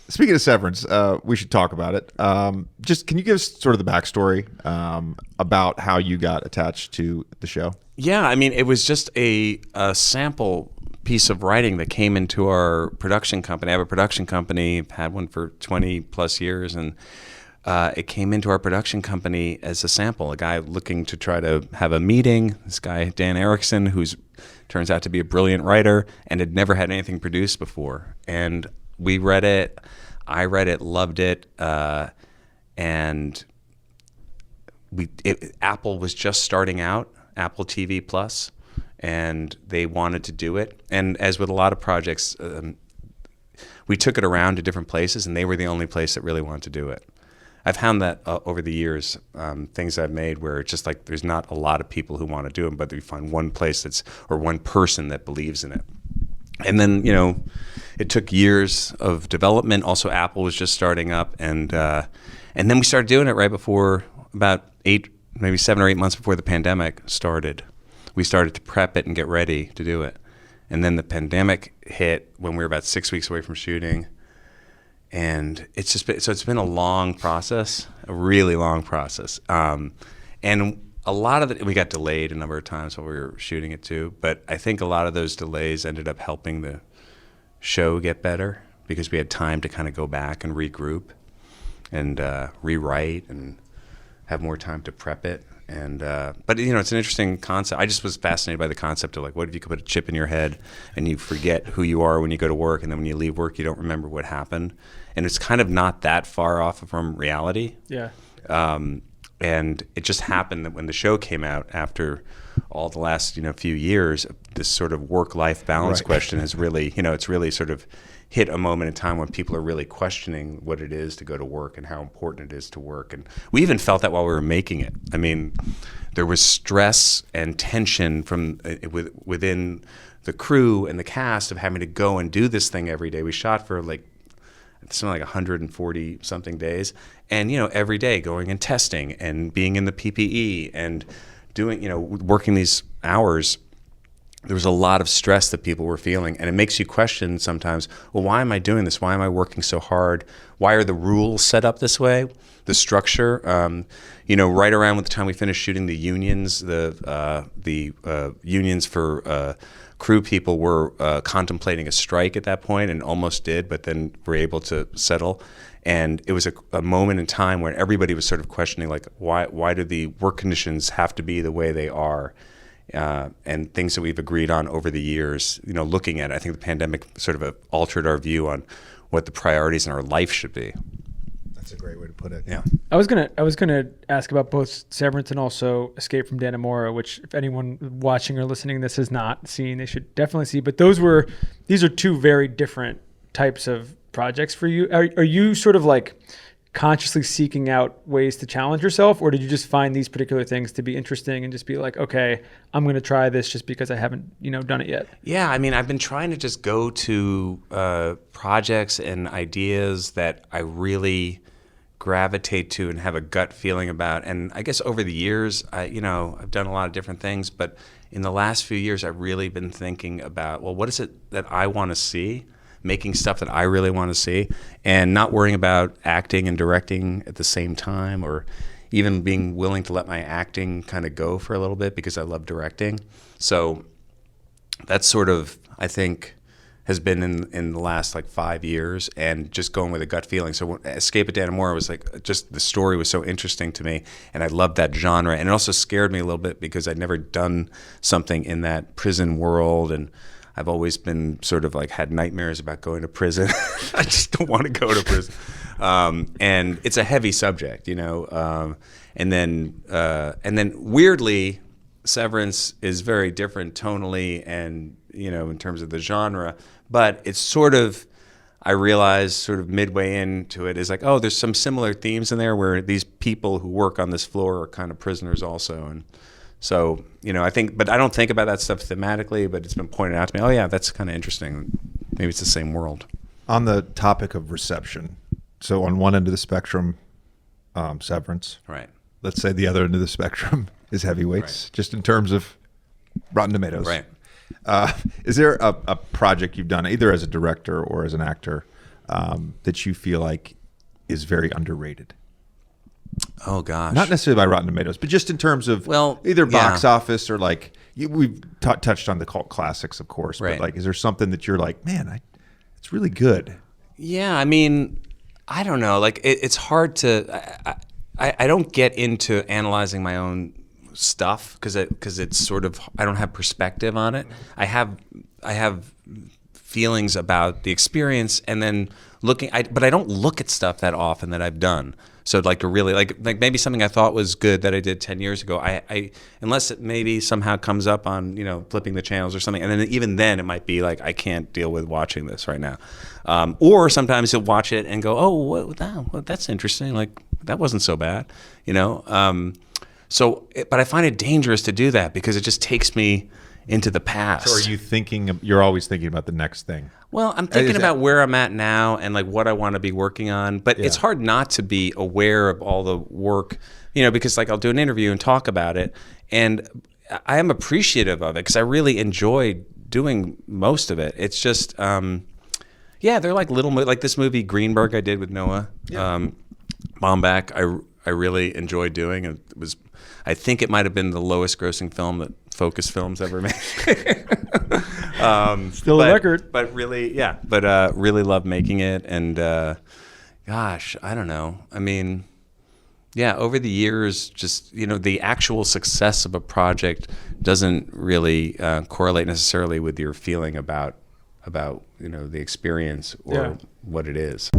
Speaking of Severance, we should talk about it. Just can you give us sort of the backstory about how you got attached to the show? Yeah, I mean, it was just a sample piece of writing that came into our production company. I have a production company, had one for 20 plus years, and it came into our production company as a sample. A guy looking to try to have a meeting. This guy, Dan Erickson, who's turns out to be a brilliant writer and had never had anything produced before. And we read it. I read it, loved it, and Apple was just starting out, Apple TV Plus, and they wanted to do it. And as with a lot of projects, we took it around to different places, and they were the only place that really wanted to do it. I've found that over the years, things I've made where it's just like there's not a lot of people who want to do them, but we find one place or one person that believes in it. And then, it took years of development. Also, Apple was just starting up, and then we started doing it right before, about 7 or 8 months before the pandemic started. We started to prep it and get ready to do it. And then the pandemic hit when we were about 6 weeks away from shooting. And it's been a long process, a really long process. And a lot of it, we got delayed a number of times while we were shooting it too. But I think a lot of those delays ended up helping the show get better because we had time to kind of go back and regroup and rewrite and have more time to prep it. And but it's an interesting concept. I just was fascinated by the concept of like, what if you could put a chip in your head and you forget who you are when you go to work, and then when you leave work, you don't remember what happened. And it's kind of not that far off from reality. Yeah. And it just happened that when the show came out after all the last few years, this sort of work-life balance question has really it's really sort of hit a moment in time when people are really questioning what it is to go to work and how important it is to work. And we even felt that while we were making it. I mean, there was stress and tension from within the crew and the cast of having to go and do this thing every day. We shot for something like 140 something days, and every day going and testing and being in the PPE and doing working these hours. There was a lot of stress that people were feeling, and it makes you question sometimes, well, why am I doing this? Why am I working so hard? Why are the rules set up this way? The structure, right around with the time we finished shooting the unions, the unions for crew people were contemplating a strike at that point and almost did, but then were able to settle. And it was a moment in time where everybody was sort of questioning, like, why do the work conditions have to be the way they are? And things that we've agreed on over the years, looking at it. I think the pandemic sort of altered our view on what the priorities in our life should be. That's a great way to put it. Yeah. I was gonna ask about both Severance and also Escape from Dannemora, which if anyone watching or listening this has not seen, they should definitely see. But these are two very different types of projects for you. Are you sort of like consciously seeking out ways to challenge yourself, or did you just find these particular things to be interesting and just be like, okay, I'm going to try this just because I haven't, done it yet? Yeah, I mean, I've been trying to just go to projects and ideas that I really gravitate to and have a gut feeling about. And I guess over the years, I've done a lot of different things, but in the last few years, I've really been thinking about, well, what is it that I want to see? Making stuff that I really want to see, and not worrying about acting and directing at the same time, or even being willing to let my acting kind of go for a little bit because I love directing. So that's sort of, I think, has been in the last 5 years, and just going with a gut feeling. So when Escape at Dannemora was just the story was so interesting to me, and I loved that genre, and it also scared me a little bit because I'd never done something in that prison world, and I've always been sort of had nightmares about going to prison. I just don't want to go to prison. And it's a heavy subject, and then weirdly, Severance is very different tonally and, in terms of the genre, but it's sort of, I realized sort of midway into it is there's some similar themes in there where these people who work on this floor are kind of prisoners also. And so, I think, but I don't think about that stuff thematically, but it's been pointed out to me, oh yeah, that's kind of interesting. Maybe it's the same world. On the topic of reception, so on one end of the spectrum, Severance. Right. Let's say the other end of the spectrum is Heavyweights, right, just in terms of Rotten Tomatoes. Right. Is there a project you've done, either as a director or as an actor, that you feel like is very underrated? Oh gosh. Not necessarily by Rotten Tomatoes, but just in terms of either box office or like we've touched on the cult classics, of course. Right. But like, is there something that you're like, man, it's really good? Yeah, I mean, I don't know. Like, it's hard to. I don't get into analyzing my own stuff because it's sort of, I don't have perspective on it. I have feelings about the experience, and then but I don't look at stuff that often that I've done. So like to really like maybe something I thought was good that I did 10 years ago, I unless it maybe somehow comes up on, flipping the channels or something, and then even then it might be like, I can't deal with watching this right now. Or sometimes you'll watch it and go, oh, that's interesting. Like, that wasn't so bad, but I find it dangerous to do that because it just takes me into the past. So are you you're always thinking about the next thing? Well, I'm thinking about where I'm at now and like what I want to be working on, but it's hard not to be aware of all the work, because like I'll do an interview and talk about it, and I am appreciative of it because I really enjoy doing most of it. It's just, they're like like this movie Greenberg I did with Noah Baumbach. I really enjoyed doing. It was, I think it might have been the lowest grossing film that Focus Films ever made. Still a record. But really, really loved making it. And gosh, I don't know. I mean, over the years, just, the actual success of a project doesn't really correlate necessarily with your feeling about the experience or what it is.